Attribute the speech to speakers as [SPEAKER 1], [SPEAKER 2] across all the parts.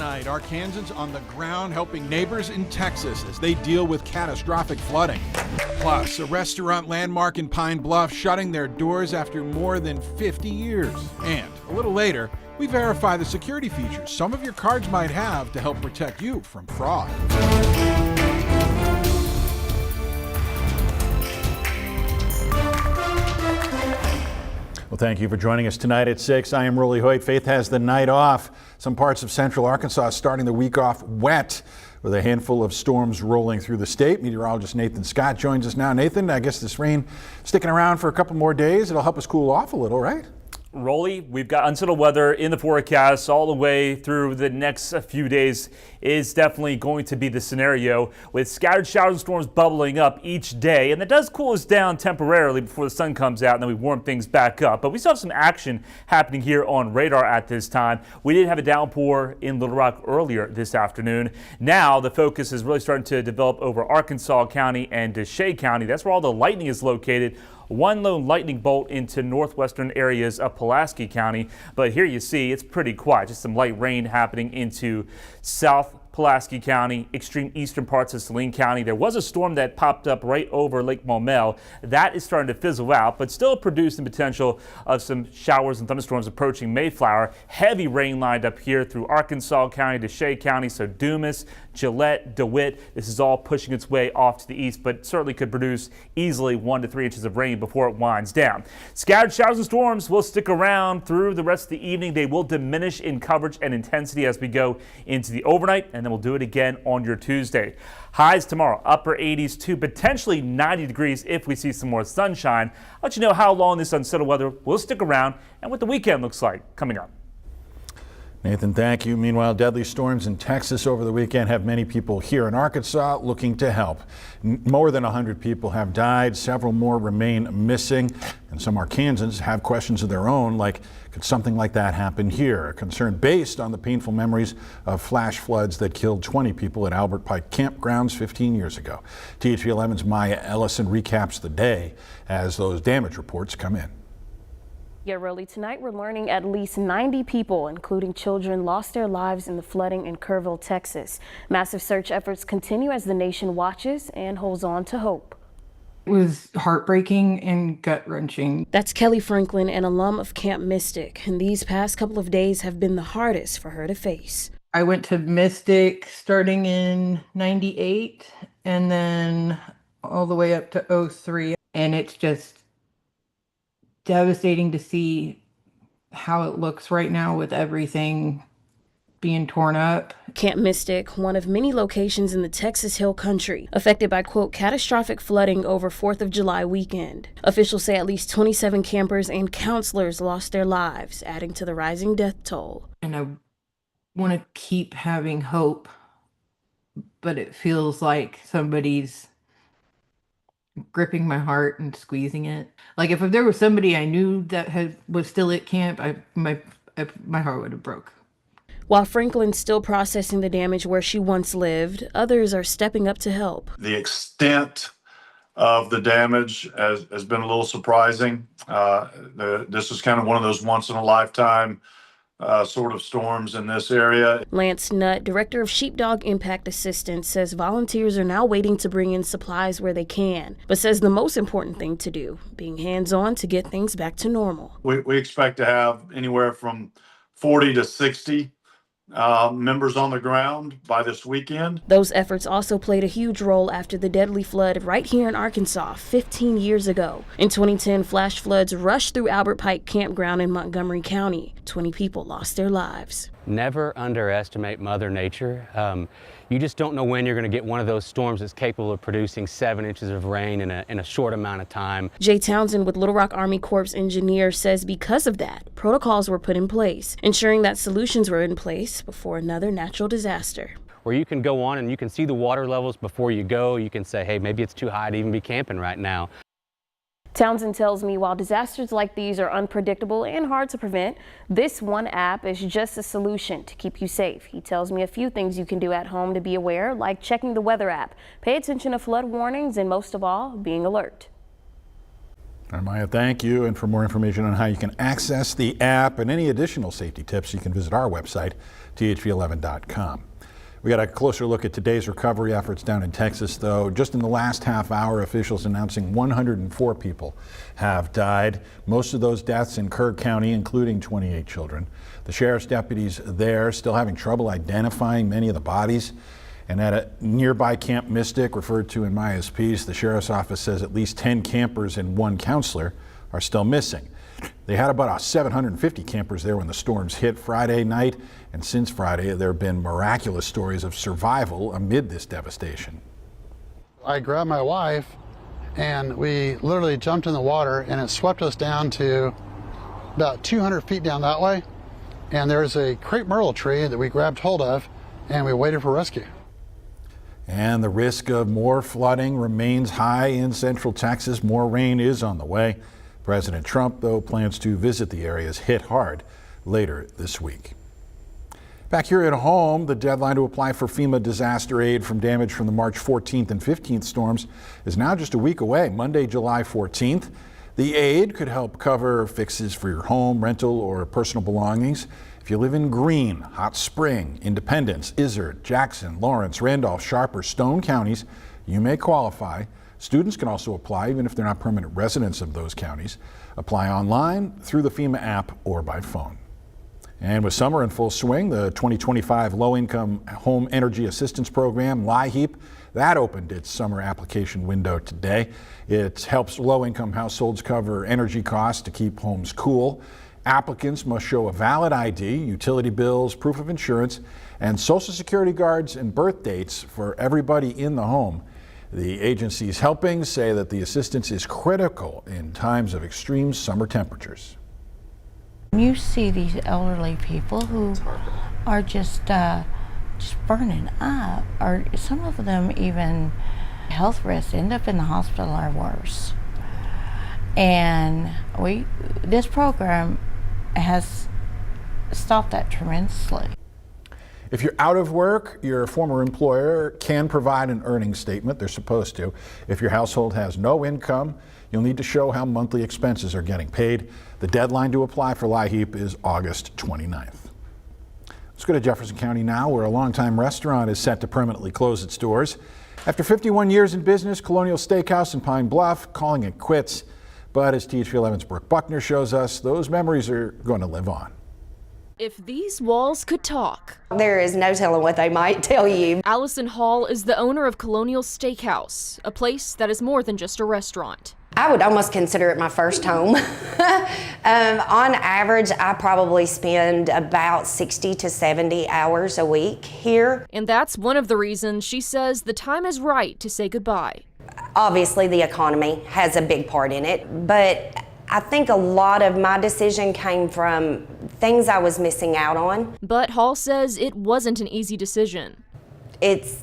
[SPEAKER 1] tonight. Arkansans on the ground helping neighbors in Texas as they deal with catastrophic flooding. Plus, a restaurant landmark in Pine Bluff shutting their doors after more than 50 years. And a little later, we verify the security features some of your cards might have to help protect you from fraud.
[SPEAKER 2] Well, thank you for joining us tonight at 6. I am Rolly Hoyt. Faith has the night off. Some parts of central Arkansas starting the week off wet with a handful of storms rolling through the state. Meteorologist Nathan Scott joins us now. Nathan, I guess this rain sticking around for a couple more days. It'll help us cool off a little, right?
[SPEAKER 3] Rolly, we've got unsettled weather in the forecast all the way through the next few days is definitely going to be the scenario with scattered showers and storms bubbling up each day. And that does cool us down temporarily before the sun comes out and then we warm things back up. But we still have some action happening here on radar at this time. We did have a downpour in Little Rock earlier this afternoon. Now the focus is really starting to develop over Arkansas County and Deshay County. That's where all the lightning is located. One lone lightning bolt into northwestern areas of Pulaski County, but here you see it's pretty quiet. Just some light rain happening into South Pulaski County, extreme eastern parts of Saline County. There was a storm that popped up right over Lake Maumelle. That is starting to fizzle out, but still producing potential of some showers and thunderstorms approaching Mayflower. Heavy rain lined up here through Arkansas County, Deshay County, so Dumas, Gillette, DeWitt. This is all pushing its way off to the east, but certainly could produce easily 1 to 3 inches of rain before it winds down. Scattered showers and storms will stick around through the rest of the evening. They will diminish in coverage and intensity as we go into the overnight, and then we'll do it again on your Tuesday. Highs tomorrow, upper 80s to potentially 90 degrees if we see some more sunshine. I'll let you know how long this unsettled weather will stick around and what the weekend looks like coming up.
[SPEAKER 2] Nathan, thank you. Meanwhile, deadly storms in Texas over the weekend have many people here in Arkansas looking to help. More than 100 people have died. Several more remain missing. And some Arkansans have questions of their own, like, could something like that happen here? A concern based on the painful memories of flash floods that killed 20 people at Albert Pike campgrounds 15 years ago. THV 11's Maya Ellison recaps the day as those damage reports come in.
[SPEAKER 4] Yeah, really, tonight we're learning at least 90 people, including children, lost their lives in the flooding in Kerrville, Texas. Massive search efforts continue as the nation watches and holds on to hope.
[SPEAKER 5] It was heartbreaking and gut-wrenching.
[SPEAKER 4] That's Kelly Franklin, an alum of Camp Mystic, and these past couple of days have been the hardest for her to face.
[SPEAKER 5] I went to Mystic starting in '98 and then all the way up to '03, and it's just devastating to see how it looks right now with everything being torn up.
[SPEAKER 4] Camp Mystic, one of many locations in the Texas Hill Country, affected by, quote, catastrophic flooding over 4th of July weekend. Officials say at least 27 campers and counselors lost their lives, adding to the rising death toll.
[SPEAKER 5] And I want to keep having hope, but it feels like somebody's gripping my heart and squeezing it. Like if there was somebody I knew that was still at camp, my heart would have broke.
[SPEAKER 4] While Franklin's still processing the damage where she once lived, others are stepping up to help.
[SPEAKER 6] The extent of the damage has been a little surprising. This is kind of one of those once in a lifetime sort of storms in this area.
[SPEAKER 4] Lance Nutt, director of Sheepdog Impact Assistance, says volunteers are now waiting to bring in supplies where they can, but says the most important thing to do, being hands-on to get things back to normal.
[SPEAKER 6] We expect to have anywhere from 40 to 60 members on the ground by this weekend.
[SPEAKER 4] Those efforts also played a huge role after the deadly flood right here in Arkansas 15 years ago. In 2010, flash floods rushed through Albert Pike campground in Montgomery County. 20 people lost their lives.
[SPEAKER 7] Never underestimate Mother Nature. You just don't know when you're going to get one of those storms that's capable of producing 7 inches of rain in a short amount of time.
[SPEAKER 4] Jay Townsend with Little Rock Army Corps engineer says because of that, protocols were put in place, ensuring that solutions were in place before another natural disaster.
[SPEAKER 7] Where you can go on and you can see the water levels before you go. You can say, hey, maybe it's too high to even be camping right now.
[SPEAKER 4] Townsend tells me while disasters like these are unpredictable and hard to prevent, this one app is just a solution to keep you safe. He tells me a few things you can do at home to be aware, like checking the weather app, pay attention to flood warnings, and most of all, being alert.
[SPEAKER 2] Maya, thank you. And for more information on how you can access the app and any additional safety tips, you can visit our website, thv11.com. We got a closer look at today's recovery efforts down in Texas, though. Just in the last half hour, officials announcing 104 people have died. Most of those deaths in Kerr County, including 28 children. The sheriff's deputies there still having trouble identifying many of the bodies. And at a nearby Camp Mystic, referred to in Maya's piece, the sheriff's office says at least 10 campers and 1 counselor are still missing. They had about 750 campers there when the storms hit Friday night, and since Friday there have been miraculous stories of survival amid this devastation.
[SPEAKER 8] I grabbed my wife and we literally jumped in the water, and it swept us down to about 200 feet down that way, and there's a crepe myrtle tree that we grabbed hold of and we waited for rescue.
[SPEAKER 2] And the risk of more flooding remains high in central Texas. More rain is on the way. President Trump, though, plans to visit the areas hit hard later this week. Back here at home, the deadline to apply for FEMA disaster aid from damage from the March 14th and 15th storms is now just a week away, Monday, July 14th. The aid could help cover fixes for your home, rental, or personal belongings. If you live in Greene, Hot Spring, Independence, Izard, Jackson, Lawrence, Randolph, Sharp, or Stone counties, you may qualify. Students can also apply even if they're not permanent residents of those counties. Apply online, through the FEMA app, or by phone. And with summer in full swing, the 2025 Low-Income Home Energy Assistance Program, LIHEAP, that opened its summer application window today. It helps low-income households cover energy costs to keep homes cool. Applicants must show a valid ID, utility bills, proof of insurance, and Social Security cards and birth dates for everybody in the home. The agencies helping say that the assistance is critical in times of extreme summer temperatures.
[SPEAKER 9] You see these elderly people who are just burning up, or some of them even health risks, end up in the hospital or worse. And this program has stopped that tremendously.
[SPEAKER 2] If you're out of work, your former employer can provide an earnings statement. They're supposed to. If your household has no income, you'll need to show how monthly expenses are getting paid. The deadline to apply for LIHEAP is August 29th. Let's go to Jefferson County now, where a longtime restaurant is set to permanently close its doors. After 51 years in business, Colonial Steakhouse in Pine Bluff calling it quits. But as THV11's Brooke Buckner shows us, those memories are going to live on.
[SPEAKER 10] If these walls could talk.
[SPEAKER 11] There is no telling what they might tell you.
[SPEAKER 10] Allison Hall is the owner of Colonial Steakhouse, a place that is more than just a restaurant.
[SPEAKER 11] I would almost consider it my first home. On average, I probably spend about 60 to 70 hours a week here.
[SPEAKER 10] And that's one of the reasons she says the time is right to say goodbye.
[SPEAKER 11] Obviously, the economy has a big part in it, but I think a lot of my decision came from things I was missing out on.
[SPEAKER 10] But Hall says it wasn't an easy decision.
[SPEAKER 11] It's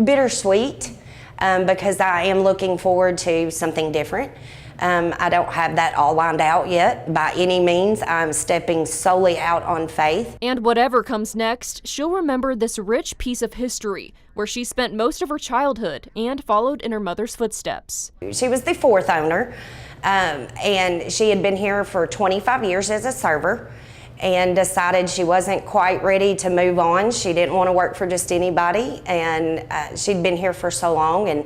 [SPEAKER 11] bittersweet because I am looking forward to something different. I don't have that all lined out yet by any means. I'm stepping solely out on faith.
[SPEAKER 10] And whatever comes next, she'll remember this rich piece of history where she spent most of her childhood and followed in her mother's footsteps.
[SPEAKER 11] She was the fourth owner. And she had been here for 25 years as a server and decided she wasn't quite ready to move on. She didn't want to work for just anybody, and she'd been here for so long and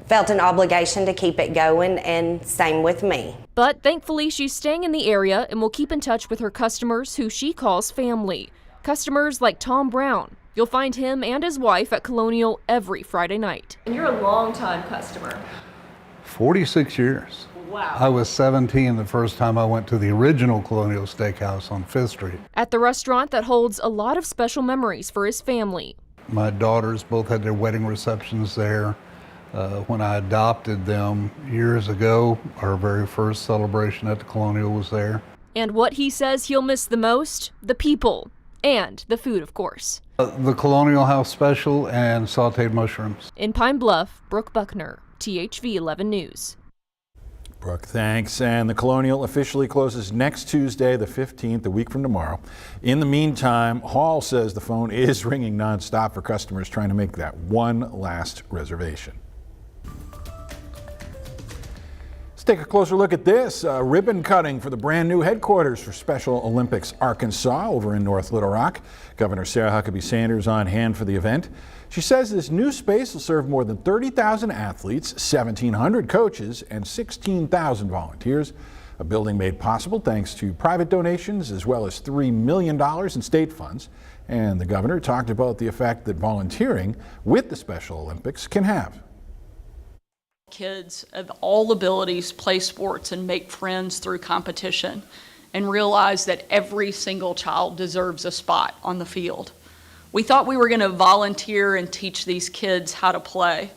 [SPEAKER 11] felt an obligation to keep it going, and same with me.
[SPEAKER 10] But thankfully, she's staying in the area and will keep in touch with her customers, who she calls family. Customers like Tom Brown. You'll find him and his wife at Colonial every Friday night.
[SPEAKER 12] And you're a long-time customer.
[SPEAKER 8] 46 years.
[SPEAKER 12] Wow.
[SPEAKER 8] I was 17 the first time I went to the original Colonial Steakhouse on 5th Street.
[SPEAKER 10] At the restaurant that holds a lot of special memories for his family.
[SPEAKER 8] My daughters both had their wedding receptions there. When I adopted them years ago, our very first celebration at the Colonial was there.
[SPEAKER 10] And what he says he'll miss the most? The people. And the food, of course.
[SPEAKER 8] The Colonial House Special and sauteed mushrooms.
[SPEAKER 10] In Pine Bluff, Brooke Buckner, THV 11 News.
[SPEAKER 2] Brooke, thanks. And the Colonial officially closes next Tuesday, the 15th, a week from tomorrow. In the meantime, Hall says the phone is ringing nonstop for customers trying to make that one last reservation. Let's take a closer look at this. Ribbon cutting for the brand new headquarters for Special Olympics Arkansas over in North Little Rock. Governor Sarah Huckabee Sanders on hand for the event. She says this new space will serve more than 30,000 athletes, 1,700 coaches, and 16,000 volunteers. A building made possible thanks to private donations as well as $3 million in state funds. And the governor talked about the effect that volunteering with the Special Olympics can have.
[SPEAKER 13] Kids of all abilities play sports and make friends through competition and realize that every single child deserves a spot on the field. We thought we were going to volunteer and teach these kids how to play,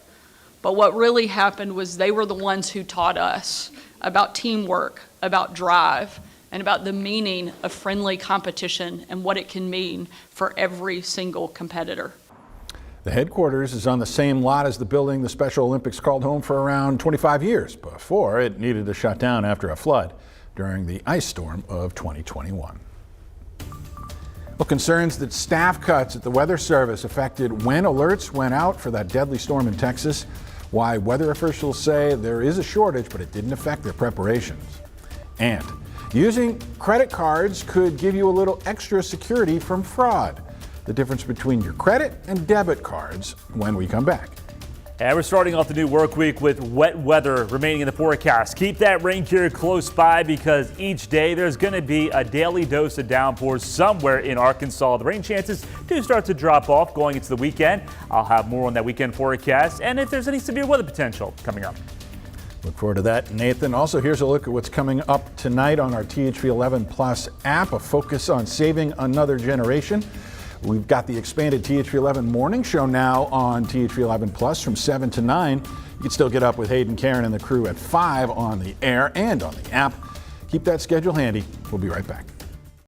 [SPEAKER 13] but what really happened was they were the ones who taught us about teamwork, about drive, and about the meaning of friendly competition and what it can mean for every single competitor.
[SPEAKER 2] The headquarters is on the same lot as the building the Special Olympics called home for around 25 years before it needed to shut down after a flood during the ice storm of 2021. Well, concerns that staff cuts at the Weather Service affected when alerts went out for that deadly storm in Texas. Why weather officials say there is a shortage, but it didn't affect their preparations. And using credit cards could give you a little extra security from fraud. The difference between your credit and debit cards when we come back.
[SPEAKER 3] And we're starting off the new work week with wet weather remaining in the forecast. Keep that rain gear close by because each day there's going to be a daily dose of downpours somewhere in Arkansas. The rain chances do start to drop off going into the weekend. I'll have more on that weekend forecast and if there's any severe weather potential coming up.
[SPEAKER 2] Look forward to that, Nathan. Also, here's a look at what's coming up tonight on our THV 11 Plus app, a focus on saving another generation. We've got the expanded THV 11 morning show now on THV 11 Plus from 7 to 9. You can still get up with Hayden, Karen, and the crew at 5 on the air and on the app. Keep that schedule handy. We'll be right back.